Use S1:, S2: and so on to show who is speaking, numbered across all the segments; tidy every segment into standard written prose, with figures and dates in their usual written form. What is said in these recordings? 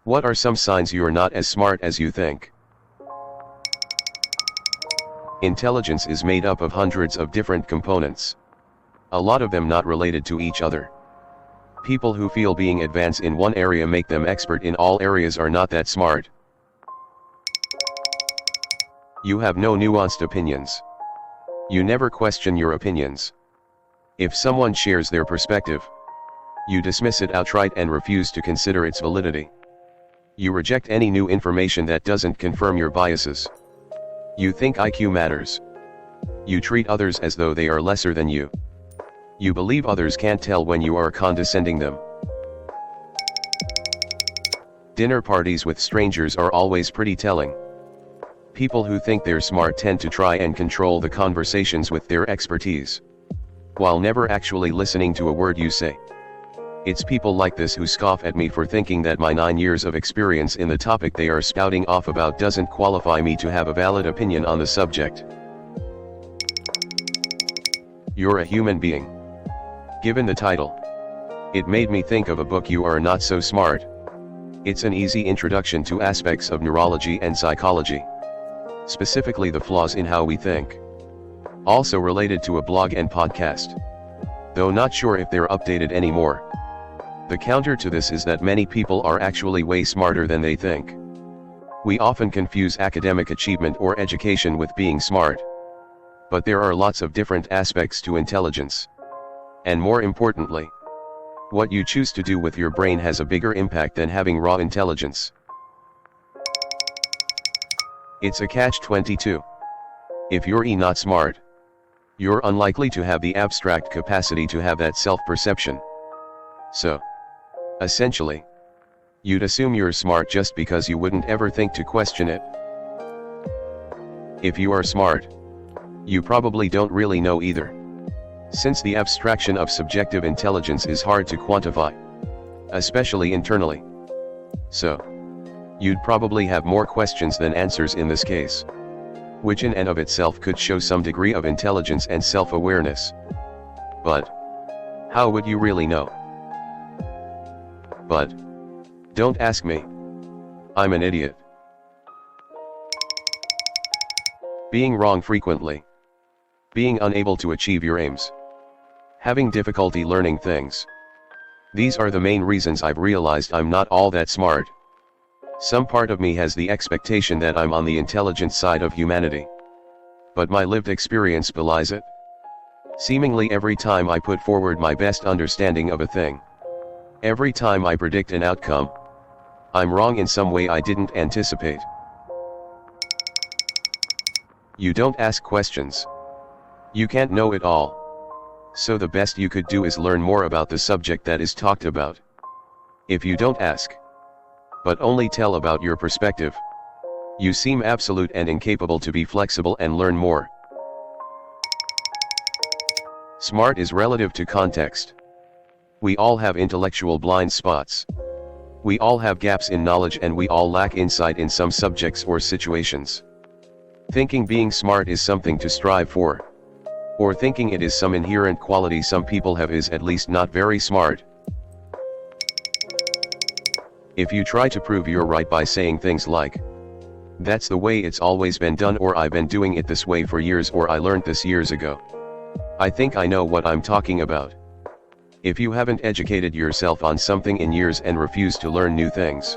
S1: What are some signs you're not as smart as you think? Intelligence is made up of hundreds of different components. A lot of them not related to each other. People who feel being advanced in one area make them expert in all areas are not that smart. You have no nuanced opinions. You never question your opinions. If someone shares their perspective, you dismiss it outright and refuse to consider its validity. You reject any new information that doesn't confirm your biases. You think IQ matters. You treat others as though they are lesser than you. You believe others can't tell when you are condescending them. Dinner parties with strangers are always pretty telling. People who think they're smart tend to try and control the conversations with their expertise, while never actually listening to a word you say. It's people like this who scoff at me for thinking that my 9 years of experience in the topic they are spouting off about doesn't qualify me to have a valid opinion on the subject. You're a human being. Given the title, it made me think of a book, You Are Not So Smart. It's an easy introduction to aspects of neurology and psychology, specifically the flaws in how we think. Also related to a blog and podcast, though not sure if they're updated anymore. The counter to this is that many people are actually way smarter than they think. We often confuse academic achievement or education with being smart. But there are lots of different aspects to intelligence. And more importantly, what you choose to do with your brain has a bigger impact than having raw intelligence. It's a catch-22. If you're not smart, you're unlikely to have the abstract capacity to have that self-perception. So, essentially, you'd assume you're smart just because you wouldn't ever think to question it. If you are smart, you probably don't really know either, since the abstraction of subjective intelligence is hard to quantify, especially internally. So, you'd probably have more questions than answers in this case, which in and of itself could show some degree of intelligence and self-awareness. But how would you really know? But don't ask me. I'm an idiot. Being wrong frequently. Being unable to achieve your aims. Having difficulty learning things. These are the main reasons I've realized I'm not all that smart. Some part of me has the expectation that I'm on the intelligent side of humanity. But my lived experience belies it. Seemingly every time I put forward my best understanding of a thing, every time I predict an outcome, I'm wrong in some way I didn't anticipate. You don't ask questions. You can't know it all. So the best you could do is learn more about the subject that is talked about. If you don't ask, but only tell about your perspective, you seem absolute and incapable to be flexible and learn more. Smart is relative to context. We all have intellectual blind spots. We all have gaps in knowledge and we all lack insight in some subjects or situations. Thinking being smart is something to strive for, or thinking it is some inherent quality some people have is at least not very smart. If you try to prove you're right by saying things like, "That's the way it's always been done," or "I've been doing it this way for years," or "I learned this years ago," I think I know what I'm talking about. If you haven't educated yourself on something in years and refuse to learn new things,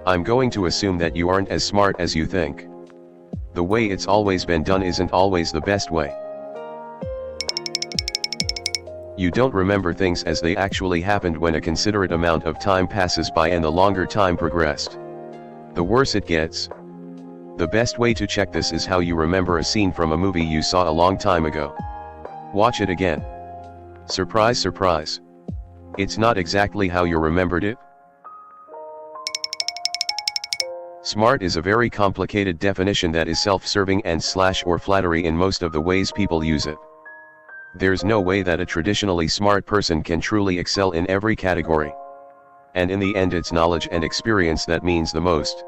S1: I'm going to assume that you aren't as smart as you think. The way it's always been done isn't always the best way. You don't remember things as they actually happened when a considerate amount of time passes by, and the longer time progressed, the worse it gets. The best way to check this is how you remember a scene from a movie you saw a long time ago. Watch it again. Surprise, surprise. It's not exactly how you remembered it. Smart is a very complicated definition that is self-serving and or flattery in most of the ways people use it. There's no way that a traditionally smart person can truly excel in every category. And in the end, it's knowledge and experience that means the most.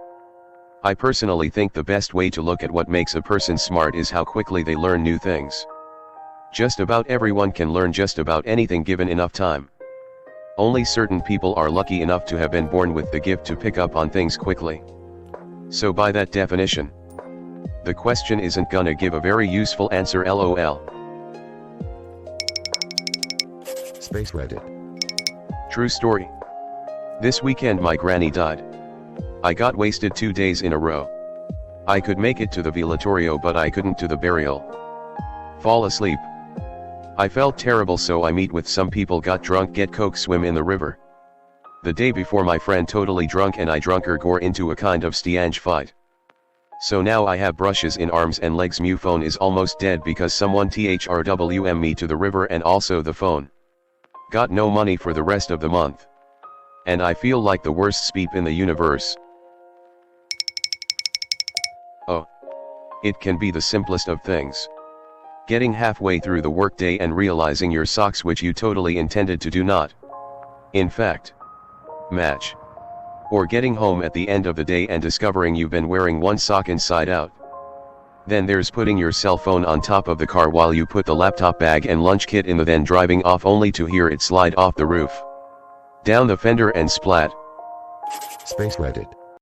S1: I personally think the best way to look at what makes a person smart is how quickly they learn new things. Just about everyone can learn just about anything given enough time. Only certain people are lucky enough to have been born with the gift to pick up on things quickly. So by that definition, the question isn't gonna give a very useful answer, lol.
S2: Space Reddit.
S1: True story. This weekend my granny died. I got wasted 2 days in a row. I could make it to the velatorio but I couldn't to the burial. Fall asleep. I felt terrible, so I meet with some people, got drunk, get coke, swim in the river. The day before my friend totally drunk and I drunk her gore into a kind of stiange fight. So now I have brushes in arms and legs. Mu phone is almost dead because someone thrwm me to the river and also the phone. Got no money for the rest of the month. And I feel like the worst speep in the universe. Oh. It can be the simplest of things. Getting halfway through the workday and realizing your socks, which you totally intended to do not, in fact, match. Or getting home at the end of the day and discovering you've been wearing one sock inside out. Then there's putting your cell phone on top of the car while you put the laptop bag and lunch kit in the, then driving off only to hear it slide off the roof, down the fender and splat.
S2: Space Reddit.